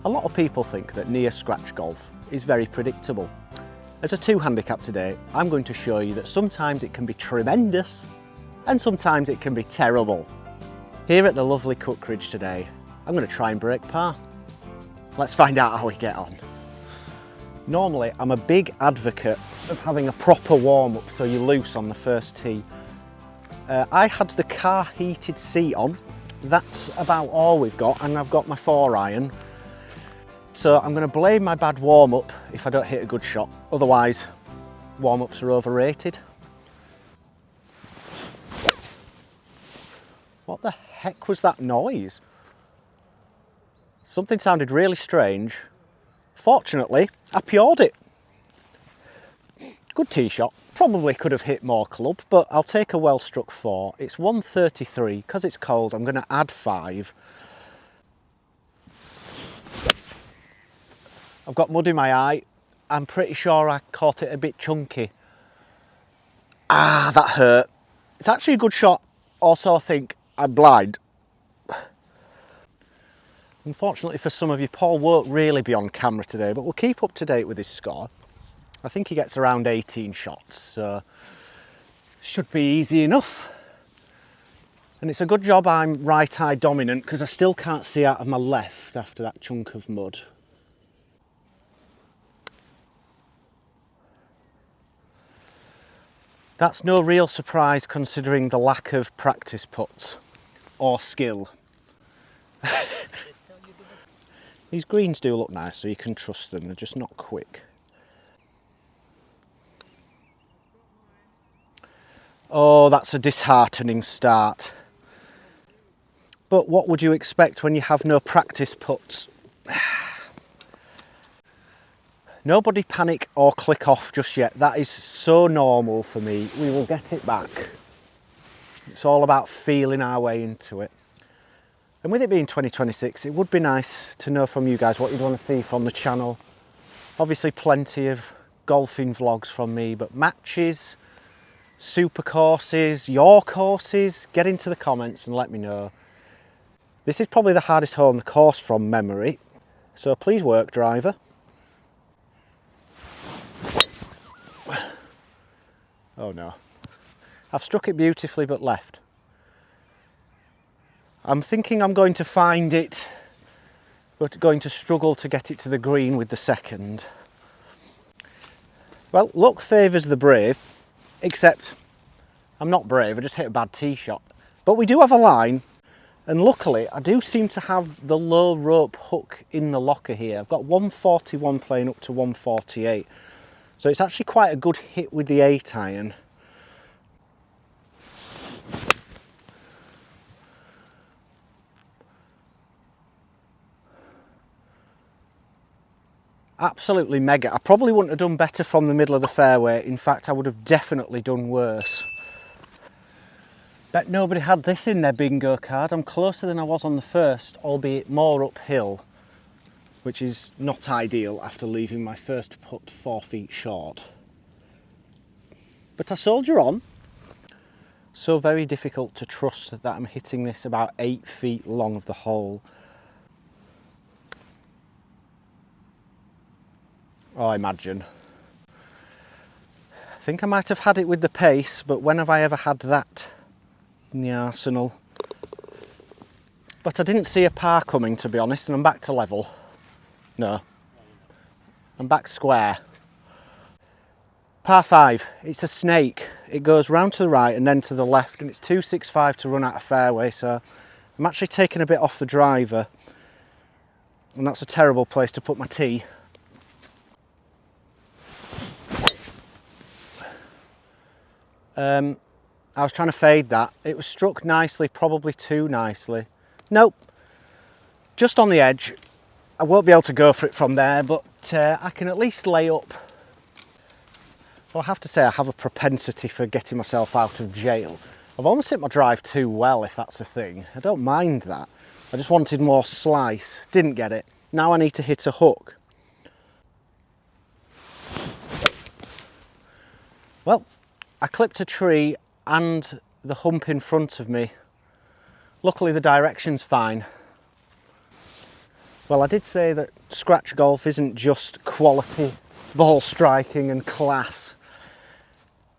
A lot of people think that near scratch golf is very predictable. As a 2 handicap today, I'm going to show you that sometimes it can be tremendous and sometimes it can be terrible. Here at the lovely Cookridge today, I'm going to try and break par. Let's find out how we get on. Normally, I'm a big advocate of having a proper warm-up so you're loose on the first tee. I had the car heated seat on. That's about all we've got, and I've got my 4-iron. So I'm going to blame my bad warm-up if I don't hit a good shot. Otherwise, warm-ups are overrated. What the heck was that noise? Something sounded really strange. Fortunately, I pured it. Good tee shot. Probably could have hit more club, but I'll take a well-struck 4. It's 133. Because it's cold, I'm going to add 5. I've got mud in my eye. I'm pretty sure I caught it a bit chunky. Ah, that hurt. It's actually a good shot. Also, I think I'm blind. Unfortunately for some of you, Paul won't really be on camera today, but we'll keep up to date with his score. I think he gets around 18 shots, so should be easy enough. And it's a good job I'm right eye dominant because I still can't see out of my left after that chunk of mud. That's no real surprise considering the lack of practice putts or skill. These greens do look nice, so you can trust them, they're just not quick. Oh, that's a disheartening start. But what would you expect when you have no practice putts? Nobody panic or click off just yet. That is so normal for me. We will get it back. It's all about feeling our way into it. And with it being 2026, it would be nice to know from you guys what you'd want to see from the channel. Obviously plenty of golfing vlogs from me, but matches, super courses, your courses, get into the comments and let me know. This is probably the hardest hole in the course from memory, so please work, driver. Oh no. I've struck it beautifully but left. I'm thinking I'm going to find it, but going to struggle to get it to the green with the second. Well, luck favours the brave, except I'm not brave, I just hit a bad tee shot. But we do have a line, and luckily I do seem to have the low rope hook in the locker here. I've got 141 playing up to 148. So it's actually quite a good hit with the 8-iron. Absolutely mega. I probably wouldn't have done better from the middle of the fairway. In fact, I would have definitely done worse. Bet nobody had this in their bingo card. I'm closer than I was on the first, albeit more uphill, which is not ideal after leaving my first putt 4 feet short. But I soldier on. So very difficult to trust that I'm hitting this about 8 feet long of the hole. Oh, I imagine. I think I might have had it with the pace, but when have I ever had that in the arsenal? But I didn't see a par coming, to be honest, and I'm back to level. No, I'm back square. Par 5, it's a snake. It goes round to the right and then to the left, and it's 265 to run out of fairway, so I'm actually taking a bit off the driver, and that's a terrible place to put my tee. I was trying to fade that. It was struck nicely, probably too nicely. Nope, just on the edge. I won't be able to go for it from there, but I can at least lay up. Well, I have to say I have a propensity for getting myself out of jail. I've almost hit my drive too well, if that's a thing. I don't mind that. I just wanted more slice. Didn't get it. Now I need to hit a hook. Well, I clipped a tree and the hump in front of me. Luckily the direction's fine. Well, I did say that scratch golf isn't just quality ball striking and class.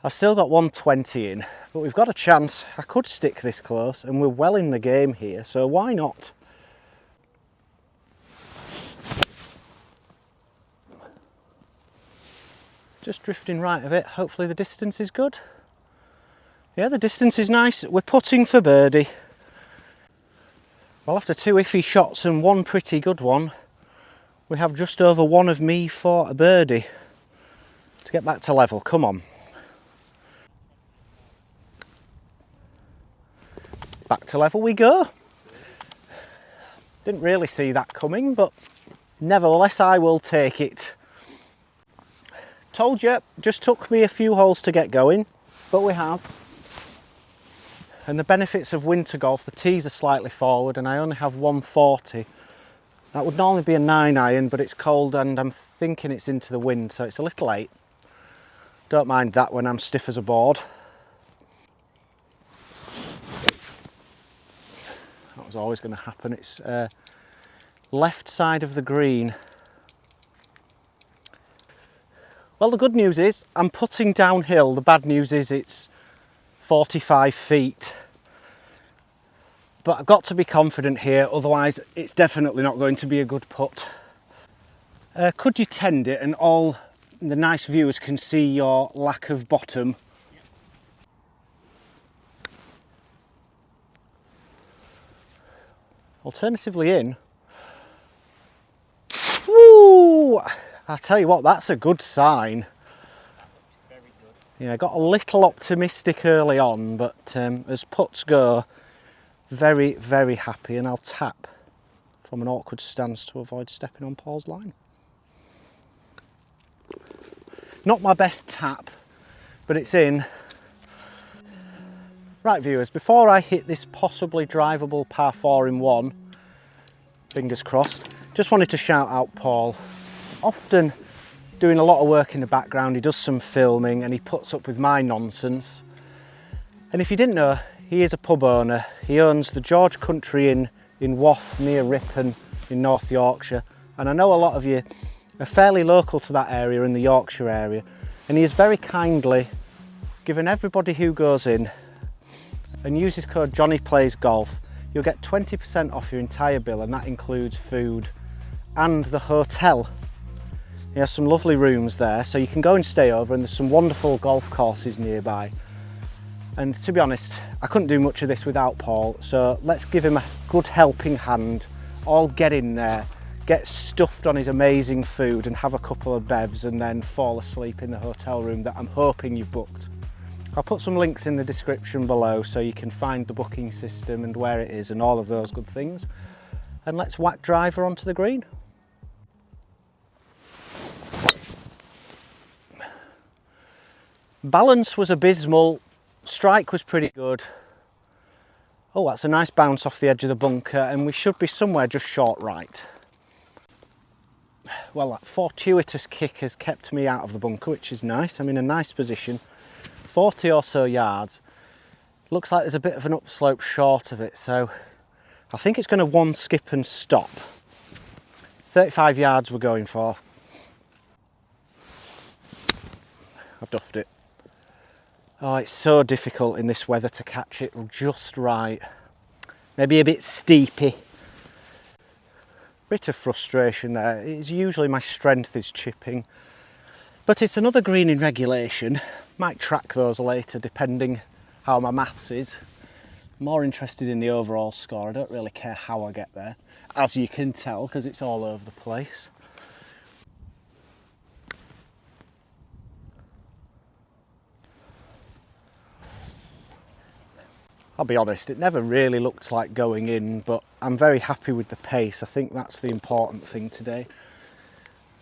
I've still got 120 in, but we've got a chance. I could stick this close and we're well in the game here, so why not? Just drifting right a bit. Hopefully the distance is good. Yeah, the distance is nice. We're putting for birdie. Well, after 2 iffy shots and 1 pretty good one, we have just over 1 of me for a birdie. To get back to level, come on. Back to level we go. Didn't really see that coming, but nevertheless I will take it. Told you, just took me a few holes to get going, but we have. And the benefits of winter golf, the tees are slightly forward and I only have 140. That would normally be a 9-iron, but it's cold and I'm thinking it's into the wind, so it's a little late. Don't mind that when I'm stiff as a board. That was always going to happen. It's left side of the green. Well, the good news is I'm putting downhill. The bad news is it's 45 feet. But I've got to be confident here, otherwise it's definitely not going to be a good putt. Could you tend it and all the nice viewers can see your lack of bottom? Alternatively in. Woo! I tell you what, that's a good sign. Very good. Yeah, I got a little optimistic early on, but as putts go, very, very happy, and I'll tap from an awkward stance to avoid stepping on Paul's line. Not my best tap, but it's in. Right viewers, before I hit this possibly drivable par 4 in 1, fingers crossed, just wanted to shout out Paul. Often doing a lot of work in the background, he does some filming and he puts up with my nonsense. And if you didn't know, he is a pub owner. He owns the George Country Inn in Wath near Ripon in North Yorkshire. And I know a lot of you are fairly local to that area, in the Yorkshire area. And he has very kindly given everybody who goes in and uses code Jonny Plays Golf, you'll get 20% off your entire bill, and that includes food and the hotel. He has some lovely rooms there, so you can go and stay over, and there's some wonderful golf courses nearby. And to be honest, I couldn't do much of this without Paul, so let's give him a good helping hand. All get in there, get stuffed on his amazing food and have a couple of bevs and then fall asleep in the hotel room that I'm hoping you've booked. I'll put some links in the description below so you can find the booking system and where it is and all of those good things. And let's whack driver onto the green. Balance was abysmal, strike was pretty good. Oh, that's a nice bounce off the edge of the bunker, and we should be somewhere just short right. Well, that fortuitous kick has kept me out of the bunker, which is nice. I'm in a nice position. 40 or so yards. Looks like there's a bit of an upslope short of it, so I think it's going to one skip and stop. 35 yards we're going for. I've duffed it. Oh, it's so difficult in this weather to catch it just right. Maybe a bit steepy. Bit of frustration there. It's usually my strength is chipping. But it's another green in regulation. Might track those later depending how my maths is. More interested in the overall score. I don't really care how I get there, as you can tell, because it's all over the place. I'll be honest, it never really looked like going in, but I'm very happy with the pace. I think that's the important thing today.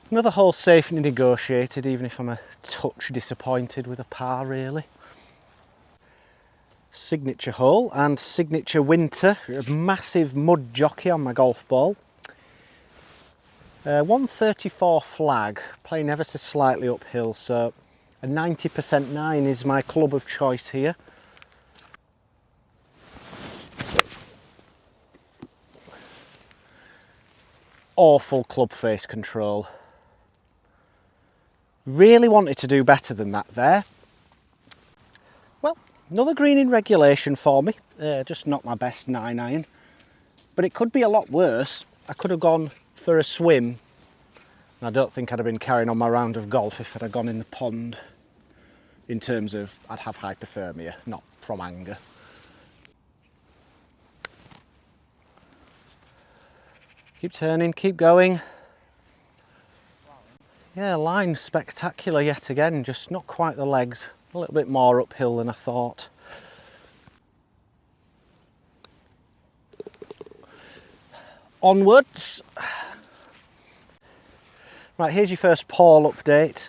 Another hole safely negotiated, even if I'm a touch disappointed with a par, really. Signature hole and signature winter. A massive mud jockey on my golf ball. 134 flag, playing ever so slightly uphill, so a 90% 9 is my club of choice here. awful club face control. Really wanted to do better than that there. Well, another green in regulation for me. Just not my best 9-iron. But it could be a lot worse. I could have gone for a swim. And I don't think I'd have been carrying on my round of golf if I'd have gone in the pond. In terms of, I'd have hypothermia, not from anger. Keep turning, keep going. Yeah, line spectacular yet again, just not quite the legs. A little bit more uphill than I thought. Onwards. Right, here's your first Paul update.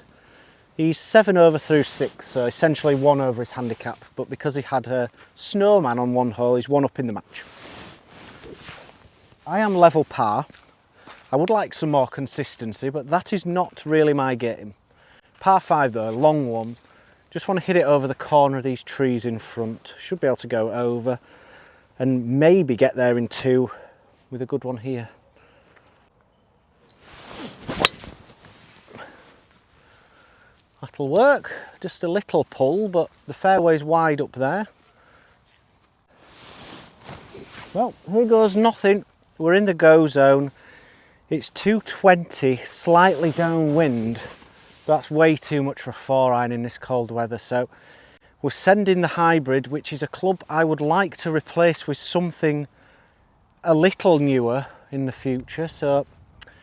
He's 7 over through 6, so essentially 1 over his handicap, but because he had a snowman on one hole, he's 1 up in the match. I am level par. I would like some more consistency, but that is not really my game. Par 5 though, long one. Just want to hit it over the corner of these trees in front. Should be able to go over and maybe get there in 2 with a good one here. That'll work. Just a little pull, but the fairway's wide up there. Well, here goes nothing. We're in the go zone. It's 220, slightly downwind. That's way too much for a 4-iron in this cold weather. So we're sending the hybrid, which is a club I would like to replace with something a little newer in the future. So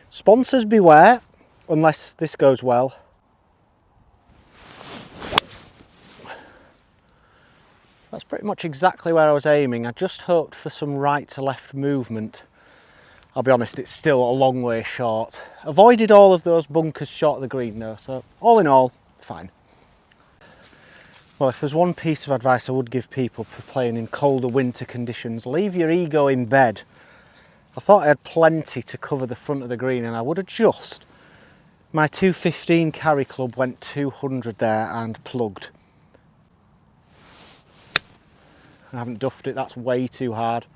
sponsors beware, unless this goes well. That's pretty much exactly where I was aiming. I just hoped for some right to left movement. I'll be honest, it's still a long way short. Avoided all of those bunkers short of the green though, so all in all, fine. Well, if there's one piece of advice I would give people for playing in colder winter conditions, leave your ego in bed. I thought I had plenty to cover the front of the green and I would adjust. My 215 carry club went 200 there and plugged. I haven't duffed it, that's way too hard.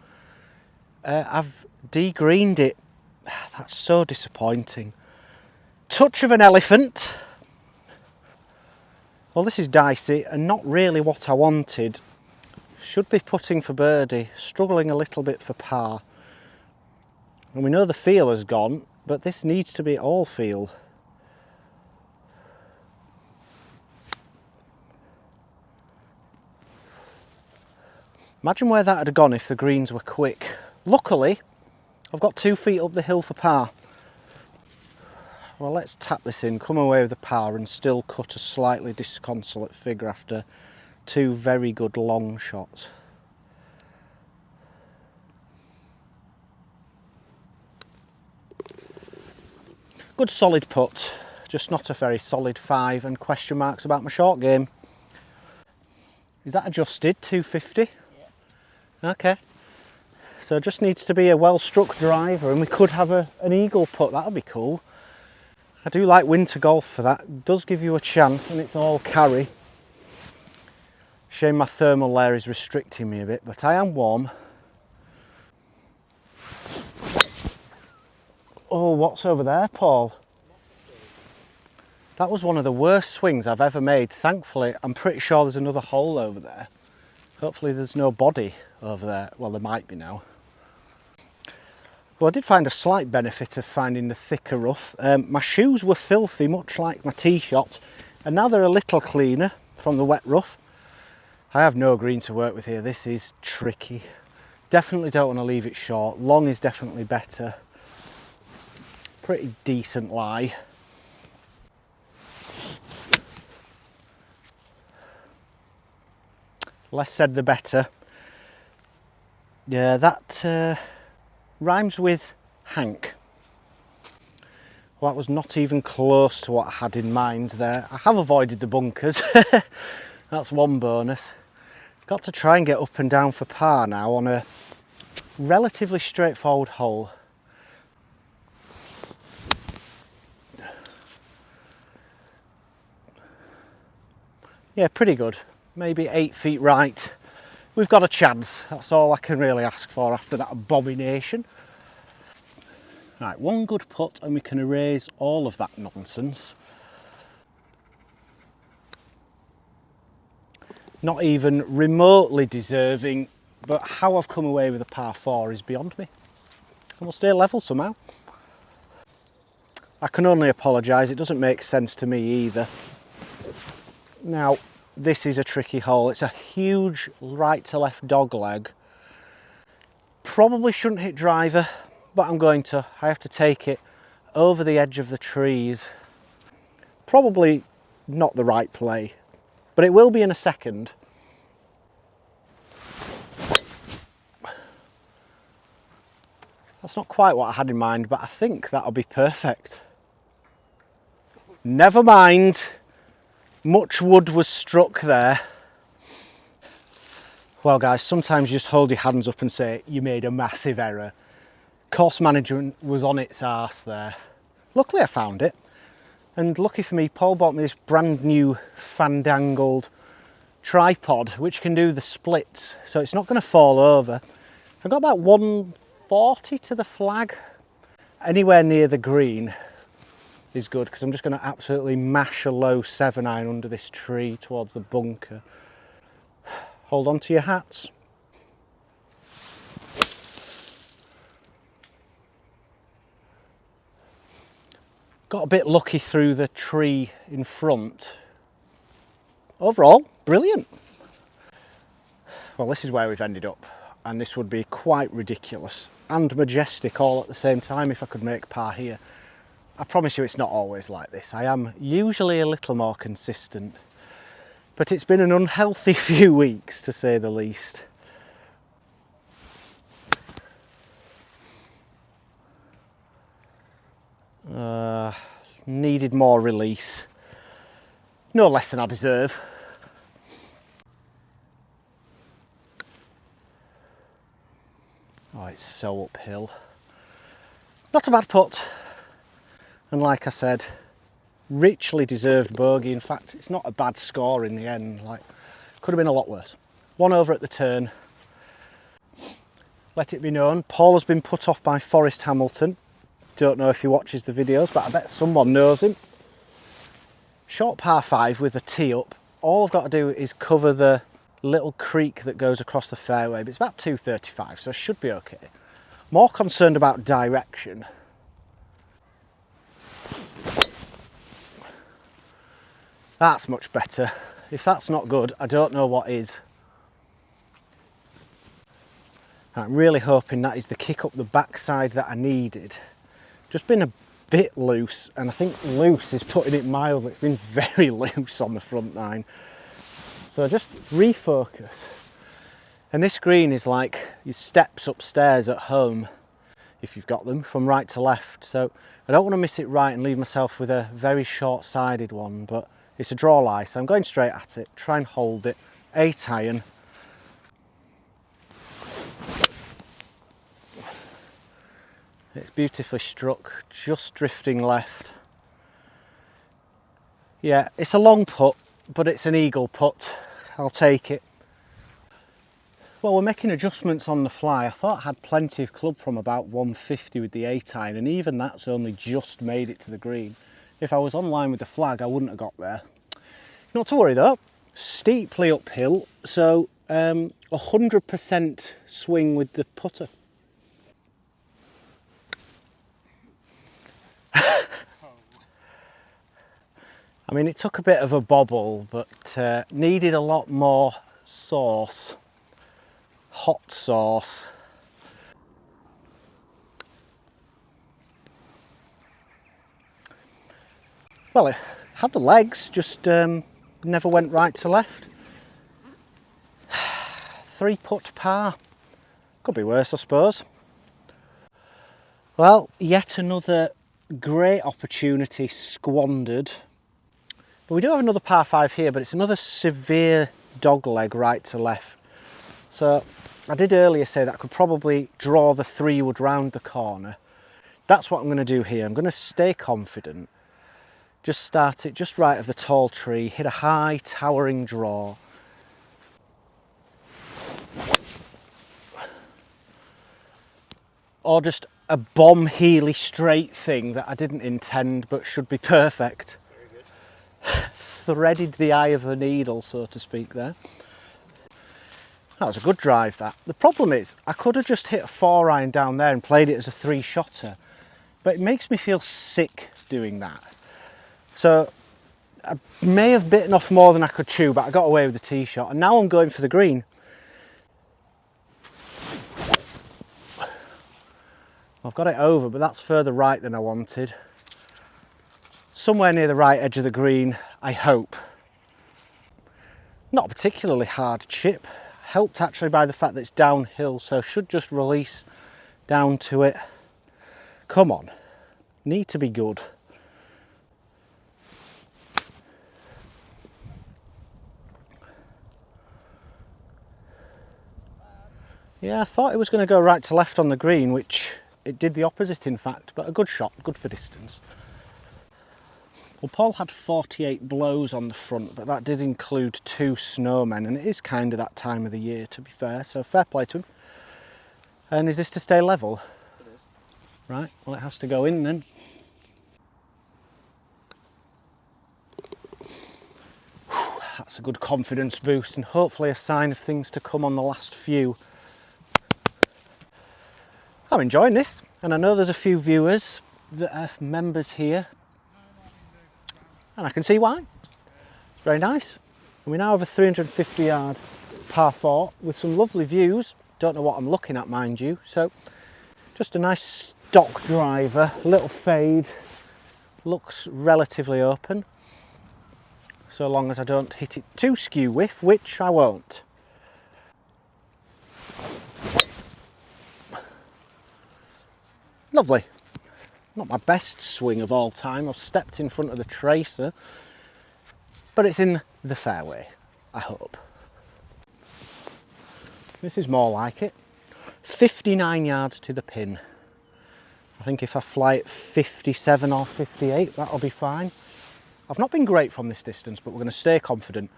I've de-greened it. That's so disappointing. Touch of an elephant. Well, this is dicey and not really what I wanted. Should be putting for birdie, struggling a little bit for par. And we know the feel has gone, but this needs to be all feel. Imagine where that had gone if the greens were quick. Luckily, I've got 2 feet up the hill for par. Well, let's tap this in, come away with the par and still cut a slightly disconsolate figure after 2 very good long shots. Good solid putt, just not a very solid 5 and question marks about my short game. Is that adjusted, 250? Yeah. Okay. So it just needs to be a well-struck driver and we could have an eagle putt, that'll be cool. I do like winter golf for that, it does give you a chance and it's all carry. Shame my thermal layer is restricting me a bit, but I am warm. Oh, what's over there, Paul? That was one of the worst swings I've ever made. Thankfully, I'm pretty sure there's another hole over there. Hopefully there's no body over there. Well, there might be now. Well, I did find a slight benefit of finding the thicker rough. My shoes were filthy, much like my tee shot, and now they're a little cleaner from the wet rough. I have no green to work with here. This is tricky. Definitely don't want to leave it short. Long is definitely better. Pretty decent lie. Less said the better. Yeah, that rhymes with Hank. Well, that was not even close to what I had in mind there. I have avoided the bunkers. That's one bonus. Got to try and get up and down for par now on a relatively straightforward hole. Yeah, pretty good. Maybe 8 feet right. We've got a chance. That's all I can really ask for after that abomination. Right, one good putt and we can erase all of that nonsense. Not even remotely deserving, but how I've come away with a par 4 is beyond me. And we'll stay level somehow. I can only apologise, it doesn't make sense to me either. Now, this is a tricky hole. It's a huge right to left dog leg. Probably shouldn't hit driver, but I'm going to. I have to take it over the edge of the trees. Probably not the right play, but it will be in a second. That's not quite what I had in mind, but I think that'll be perfect. Never mind, much wood was struck there. Well guys, sometimes you just hold your hands up and say you made a massive error. Course management was on its arse there. Luckily I found it, and lucky for me, Paul bought me this brand new fandangled tripod which can do the splits, so it's not going to fall over. I got about 140 to the flag. Anywhere near the green is good because I'm just going to absolutely mash a low 7-iron under this tree towards the bunker. Hold on to your hats. Got a bit lucky through the tree in front. Overall, brilliant. Well, this is where we've ended up, and this would be quite ridiculous and majestic all at the same time if I could make par here. I promise you it's not always like this. I am usually a little more consistent, but it's been an unhealthy few weeks to say the least. Needed more release. No less than I deserve. Oh, it's so uphill. Not a bad putt. And like I said, richly deserved bogey. In fact, it's not a bad score in the end. Like, could have been a lot worse. One over at the turn. Let it be known, Paul has been put off by Forrest Hamilton. Don't know if he watches the videos, but I bet someone knows him. Short par 5 with a tee up. All I've got to do is cover the little creek that goes across the fairway, but it's about 235, so I should be okay. More concerned about direction. That's much better. If that's not good, I don't know what is. I'm really hoping that is the kick up the backside that I needed. Just been a bit loose, and I think loose is putting it mildly. It's been very loose on the front nine. So just refocus. And this green is like your steps upstairs at home, if you've got them, from right to left. So I don't want to miss it right and leave myself with a very short-sided one, but it's a draw lie, so I'm going straight at it, try and hold it, 8-iron. It's beautifully struck, just drifting left. Yeah, it's a long putt, but it's an eagle putt. I'll take it. Well, we're making adjustments on the fly. I thought I had plenty of club from about 150 with the 8-iron, and even that's only just made it to the green. If I was on line with the flag, I wouldn't have got there. Not to worry though, steeply uphill, so 100% swing with the putter. I mean, it took a bit of a bobble, but needed a lot more sauce, hot sauce. Well, it had the legs, just never went right to left. 3-putt par. Could be worse, I suppose. Well, yet another great opportunity squandered. But we do have another par 5 here, but it's another severe dogleg right to left. So I did earlier say that I could probably draw the 3-wood round the corner. That's what I'm going to do here. I'm going to stay confident. Just start it just right of the tall tree, hit a high towering draw. Or just a bomb heely straight thing that I didn't intend but should be perfect. Very good. Threaded the eye of the needle, so to speak, there. That was a good drive, that. The problem is, I could have just hit a 4-iron down there and played it as a 3-shotter, but it makes me feel sick doing that. So I may have bitten off more than I could chew, but I got away with the tee shot, and now I'm going for the green. I've got it over, but that's further right than I wanted. Somewhere near the right edge of the green, I hope. Not a particularly hard chip. Helped actually by the fact that it's downhill, so should just release down to it. Come on, need to be good. Yeah, I thought it was going to go right to left on the green, which it did the opposite in fact, but a good shot, good for distance. Well, Paul had 48 blows on the front, but that did include 2 snowmen, and it is kind of that time of the year, to be fair, so fair play to him. And is this to stay level? It is. Right, well, it has to go in then. Whew, that's a good confidence boost, and hopefully a sign of things to come on the last few. I'm enjoying this, and I know there's a few viewers that are members here, and I can see why. It's very nice. And we now have a 350-yard par 4 with some lovely views. Don't know what I'm looking at, mind you. So just a nice stock driver, little fade, looks relatively open, so long as I don't hit it too skew whiff, which I won't. Lovely. Not my best swing of all time. I've stepped in front of the tracer, but it's in the fairway, I hope. This is more like it. 59 yards to the pin. I think if I fly it 57 or 58, that'll be fine. I've not been great from this distance, but we're going to stay confident.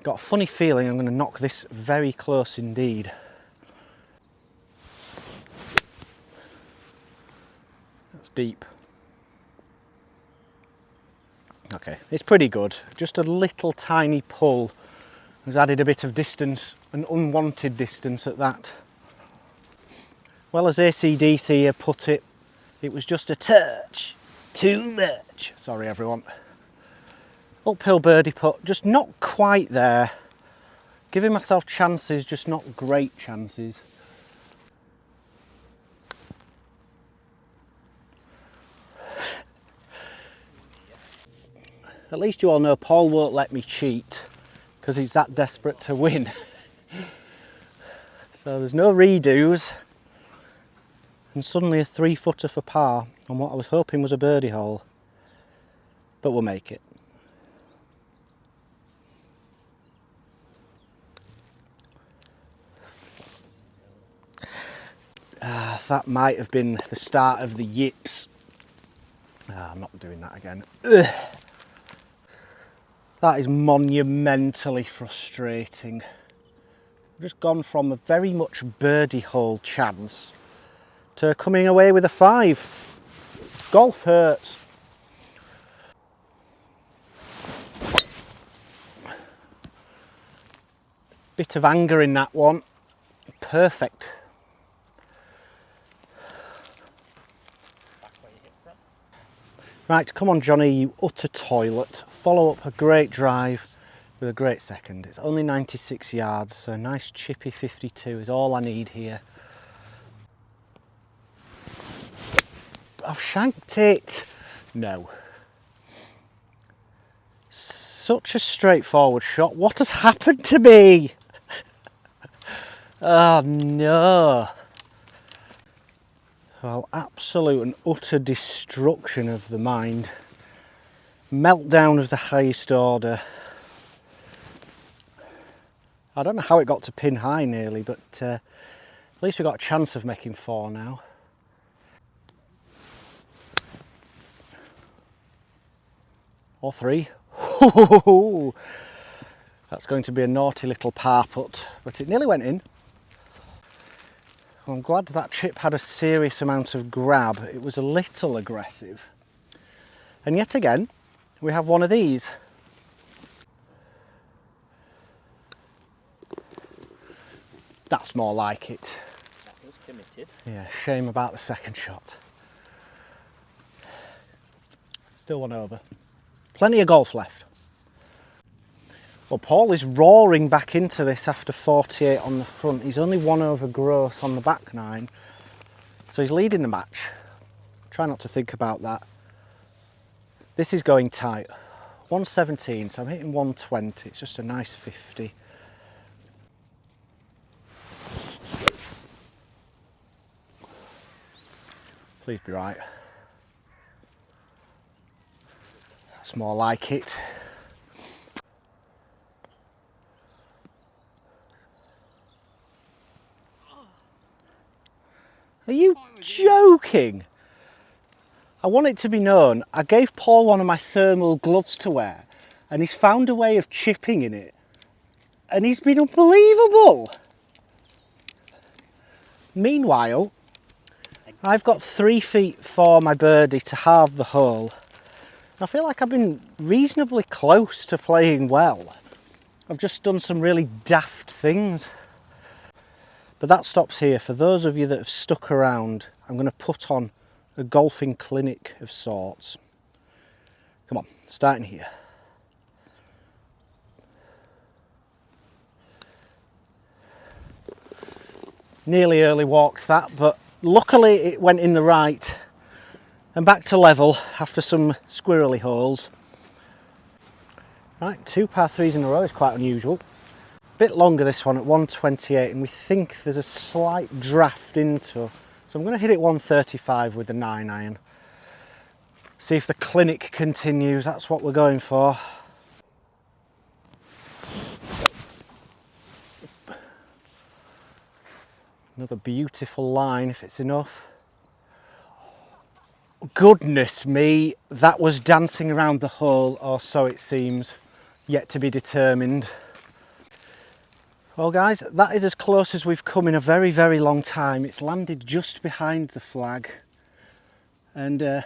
Got a funny feeling I'm going to knock this very close indeed. That's deep. Okay, it's pretty good. Just a little tiny pull has added a bit of distance, an unwanted distance at that. Well, as AC/DC here put it, it was just a touch too much. Sorry everyone. Uphill birdie putt, just not quite there. Giving myself chances, just not great chances. At least you all know Paul won't let me cheat because he's that desperate to win. So there's no redos, and suddenly a 3-footer for par on what I was hoping was a birdie hole, but we'll make it. That might have been the start of the yips. I'm not doing that again. Ugh. That is monumentally frustrating. I've just gone from a very much birdie hole chance to coming away with a 5. Golf hurts. Bit of anger in that one. Perfect. Right, come on Johnny, you utter toilet. Follow up a great drive with a great second. It's only 96 yards, so a nice chippy 52 is all I need here. I've shanked it. No. Such a straightforward shot. What has happened to me? Oh no. Well, absolute and utter destruction of the mind. Meltdown of the highest order. I don't know how it got to pin high nearly, but at least we've got a chance of making 4 now. Or 3. That's going to be a naughty little par putt, but it nearly went in. I'm glad that chip had a serious amount of grab. It was a little aggressive. And yet again, we have one of these. That's more like it. That was committed. Yeah, shame about the second shot. Still one over. Plenty of golf left. Well, Paul is roaring back into this after 48 on the front. He's only one over gross on the back nine. So he's leading the match. Try not to think about that. This is going tight. 117, so I'm hitting 120. It's just a nice 50. Please be right. That's more like it. Are you joking? I want it to be known, I gave Paul one of my thermal gloves to wear and he's found a way of chipping in it and he's been unbelievable. Meanwhile, I've got 3 feet for my birdie to halve the hole. I feel like I've been reasonably close to playing well. I've just done some really daft things. But that stops here. For those of you that have stuck around, I'm going to put on a golfing clinic of sorts. Come on, starting here. Nearly early walked that, but luckily it went in the right and back to level after some squirrely holes. Right, 2 par 3s in a row is quite unusual. Bit longer this one at 128 and we think there's a slight draft into, so I'm going to hit it 135 with the 9 iron. See if the clinic continues, that's what we're going for. Another beautiful line if it's enough. Goodness me, that was dancing around the hole, or so it seems, yet to be determined. Well guys, that is as close as we've come in a very, very long time. It's landed just behind the flag and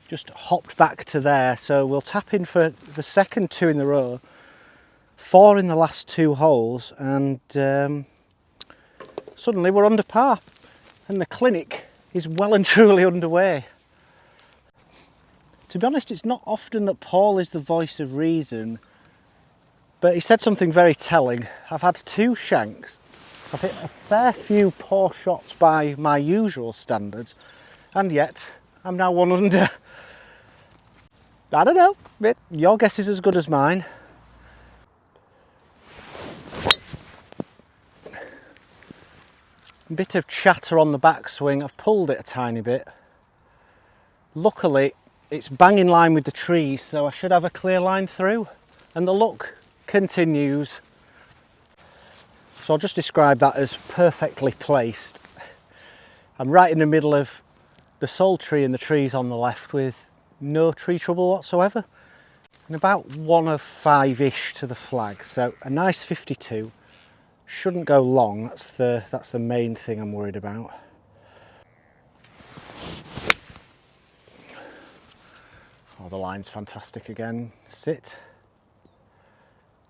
just hopped back to there. So we'll tap in for the second 2 in the row, 4 in the last 2 holes, and suddenly we're under par. And the clinic is well and truly underway. To be honest, it's not often that Paul is the voice of reason, but he said something very telling. I've had 2 shanks. I've hit a fair few poor shots by my usual standards, and yet I'm now 1 under. I don't know, but your guess is as good as mine. A bit of chatter on the backswing. I've pulled it a tiny bit. Luckily, it's bang in line with the trees, so I should have a clear line through, and the luck continues. So I'll just describe that as perfectly placed. I'm right in the middle of the sole tree and the trees on the left with no tree trouble whatsoever, and about 1 of 5-ish to the flag, so a nice 52. Shouldn't go long, that's the main thing I'm worried about. Oh, the line's fantastic again. Sit.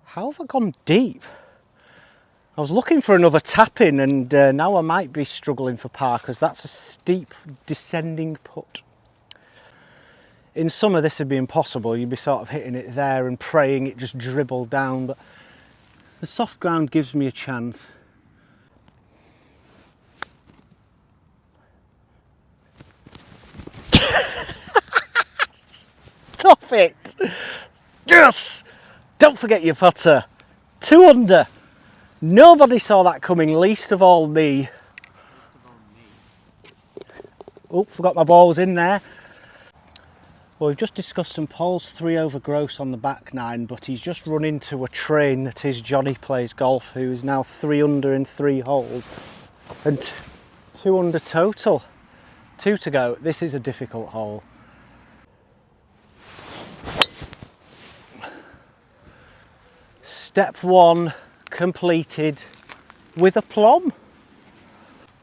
How have I gone deep? I was looking for another tap in and now I might be struggling for par because that's a steep descending putt. In summer this would be impossible. You'd be sort of hitting it there and praying it just dribbled down, but the soft ground gives me a chance. Stop it! Yes! Don't forget your putter. 2 under. Nobody saw that coming, least of all me. Oh, forgot my ball was in there. Well, we've just discussed some Paul's 3 over gross on the back nine, but he's just run into a train that is Jonny Plays Golf, who is now 3 under in 3 holes and 2 under total. 2 to go. This is a difficult hole. Step 1 completed with aplomb.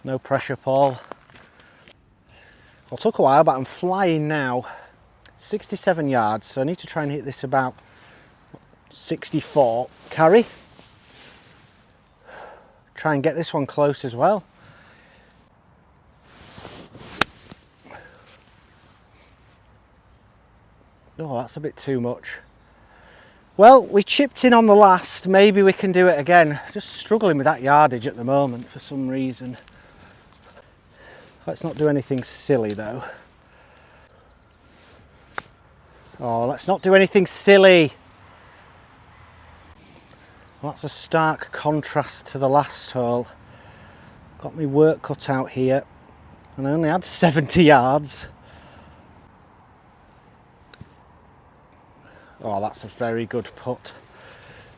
No pressure, Paul. Well, took a while, but I'm flying now. 67 yards, so I need to try and hit this about 64 carry. Try and get this one close as well. Oh, that's a bit too much. Well, we chipped in on the last, maybe we can do it again. Just struggling with that yardage at the moment for some reason. Let's not do anything silly though. Oh, let's not do anything silly. Well, that's a stark contrast to the last hole. Got me work cut out here, and I only had 70 yards. Oh, that's a very good putt.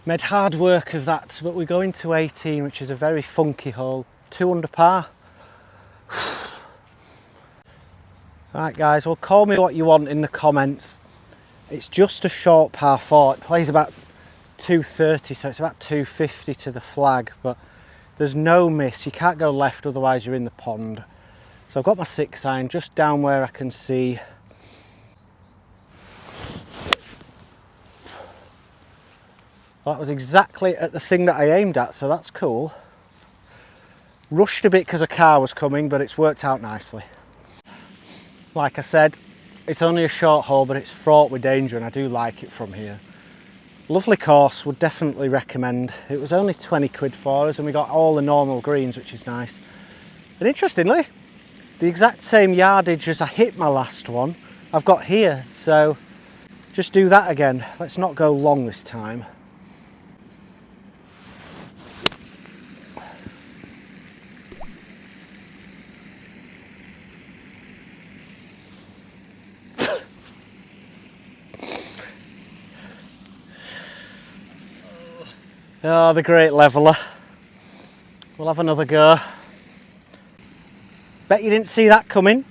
Made hard work of that, but we're going to 18, which is a very funky hole. 2 under par. Right guys, well, call me what you want in the comments. It's just a short par 4. It plays about 230, so it's about 250 to the flag, but there's no miss. You can't go left, otherwise you're in the pond. So I've got my 6-iron just down where I can see. Well, that was exactly at the thing that I aimed at, so that's cool. Rushed a bit because a car was coming, but it's worked out nicely. Like I said, it's only a short hole, but it's fraught with danger, and I do like it from here. Lovely course, would definitely recommend. It was only 20 quid for us, and we got all the normal greens, which is nice. And interestingly, the exact same yardage as I hit my last one, I've got here, so just do that again. Let's not go long this time. Oh, the great leveller. We'll have another go. Bet you didn't see that coming.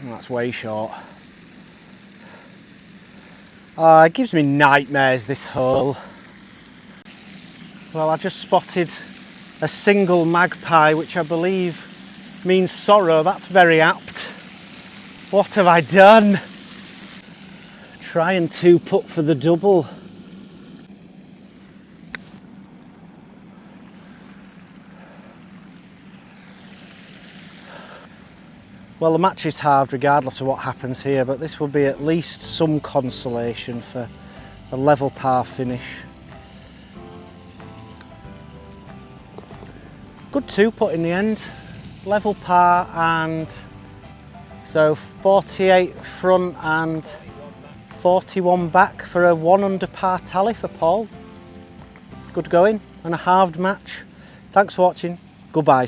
Oh, that's way short. Oh, it gives me nightmares, this hole. Well, I just spotted a single magpie, which I believe means sorrow. That's very apt. What have I done? Try and 2-putt for the double. Well, the match is halved regardless of what happens here, but this will be at least some consolation for a level par finish. Good 2-putt in the end. Level par, and so 48 front and 41 back for a 1 under par tally for Paul. Good going and a halved match. Thanks for watching. Goodbye.